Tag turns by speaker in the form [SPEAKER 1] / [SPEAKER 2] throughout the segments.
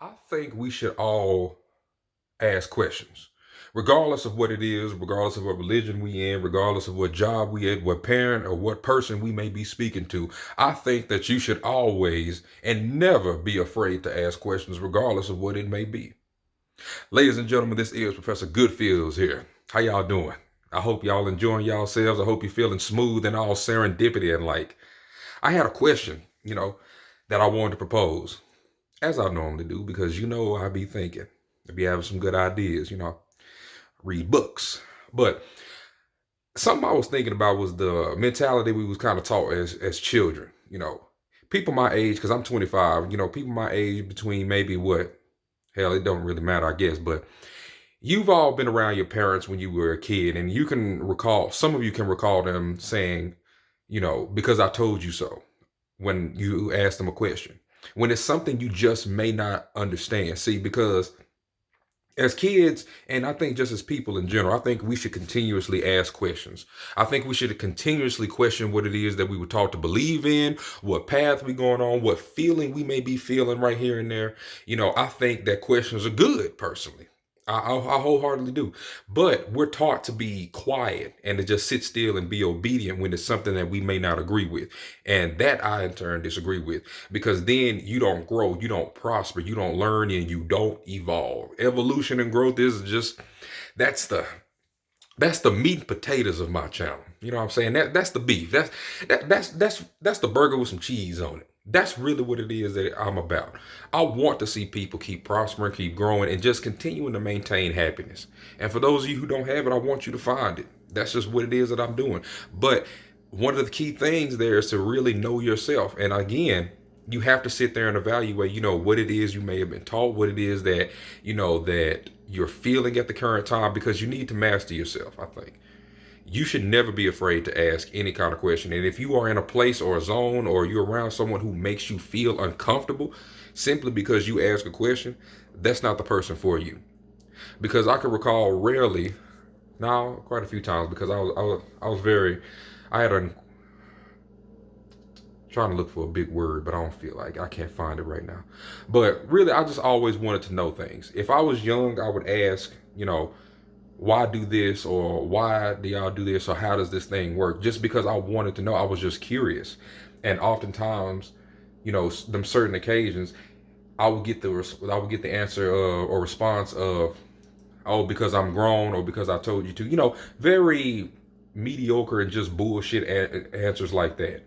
[SPEAKER 1] I think we should all ask questions, regardless of what it is, regardless of what religion we in, regardless of what job we in, what parent or what person we may be speaking to. I think that you should always and never be afraid to ask questions, regardless of what it may be. Ladies and gentlemen, this is Professor Goodfeels here. How y'all doing? I hope y'all enjoying yourselves. I hope you're feeling smooth and all serendipity and like. I had a question, that I wanted to propose as I normally do, because I be thinking, I be having some good ideas, read books. But something I was thinking about was the mentality we was kind of taught as children. People my age, because I'm 25. People my age between maybe what hell, it don't really matter, I guess. But you've all been around your parents when you were a kid, and you can recall. Some of you can recall them saying, because I told you so, when you ask them a question, when it's something you just may not understand. See, because as kids, and I think just as people in general, I think we should continuously ask questions. I think we should continuously question what it is that we were taught to believe in, what path we going on, what feeling we may be feeling right here and there. I think that questions are good personally. I wholeheartedly do. But we're taught to be quiet and to just sit still and be obedient when it's something that we may not agree with. And that I, in turn, disagree with, because then you don't grow, you don't prosper, you don't learn, and you don't evolve. Evolution and growth is just, that's the meat and potatoes of my channel. You know what I'm saying? That's the beef. That's the burger with some cheese on it. That's really what it is that I'm about. I want to see people keep prospering, keep growing, and just continuing to maintain happiness. And for those of you who don't have it, I want you to find it. That's just what it is that I'm doing. But one of the key things there is to really know yourself. And again, you have to sit there and evaluate, what it is you may have been taught, what it is that, that you're feeling at the current time, because you need to master yourself, I think. You should never be afraid to ask any kind of question. And if you are in a place or a zone, or you're around someone who makes you feel uncomfortable simply because you ask a question, that's not the person for you. Because I can recall rarely, now quite a few times, because I was very, I had a, trying to look for a big word, but I don't feel like I can't find it right now. But really, I just always wanted to know things. If I was young, I would ask, why do this, or why do y'all do this, or how does this thing work? Just because I wanted to know, I was just curious. And oftentimes, them certain occasions, I would get the answer or response of, oh, because I'm grown, or because I told you to. Very mediocre and just bullshit answers like that.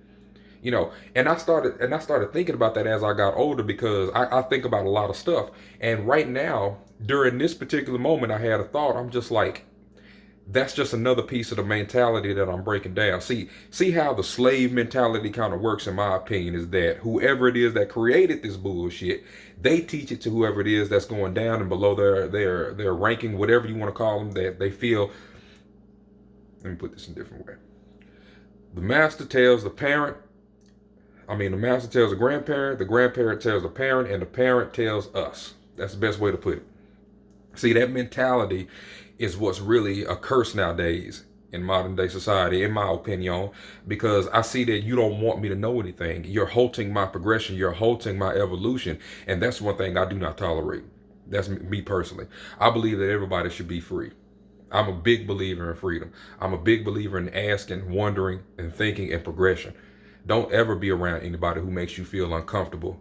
[SPEAKER 1] And I started thinking about that as I got older, because I think about a lot of stuff. And right now, during this particular moment, I had a thought. I'm just like, that's just another piece of the mentality that I'm breaking down. See how the slave mentality kind of works, in my opinion, is that whoever it is that created this bullshit, they teach it to whoever it is that's going down and below their ranking, whatever you want to call them, that they feel. Let me put this in a different way. The master tells the parent, the master tells the grandparent tells the parent, and the parent tells us. That's the best way to put it. See, that mentality is what's really a curse nowadays in modern day society, in my opinion, because I see that you don't want me to know anything. You're halting my progression. You're halting my evolution. And that's one thing I do not tolerate. That's me personally. I believe that everybody should be free. I'm a big believer in freedom. I'm a big believer in asking, wondering, and thinking and progression. Don't ever be around anybody who makes you feel uncomfortable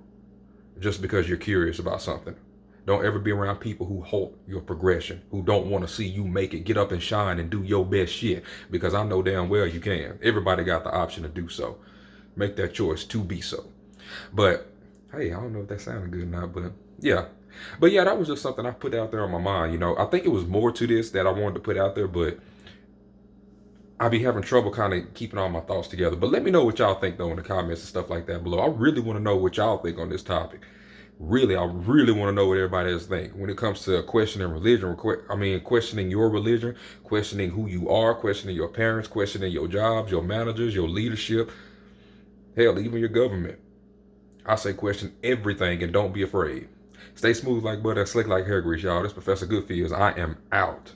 [SPEAKER 1] just because you're curious about something. Don't ever be around people who halt your progression, who don't want to see you make it, get up and shine and do your best shit, because I know damn well you can. Everybody got the option to do so. Make that choice to be so. But hey, I don't know if that sounded good or not, but yeah. But yeah, that was just something I put out there on my mind. I think it was more to this that I wanted to put out there, but I be having trouble kind of keeping all my thoughts together. But let me know what y'all think, though, in the comments and stuff like that below. I really want to know what y'all think on this topic. Really, I really want to know what everybody else think when it comes to questioning religion. Questioning your religion, questioning who you are, questioning your parents, questioning your jobs, your managers, your leadership, hell, even your government. I say question everything and don't be afraid. Stay smooth like butter and slick like hair grease, y'all. This Professor Goodfeels. I am out.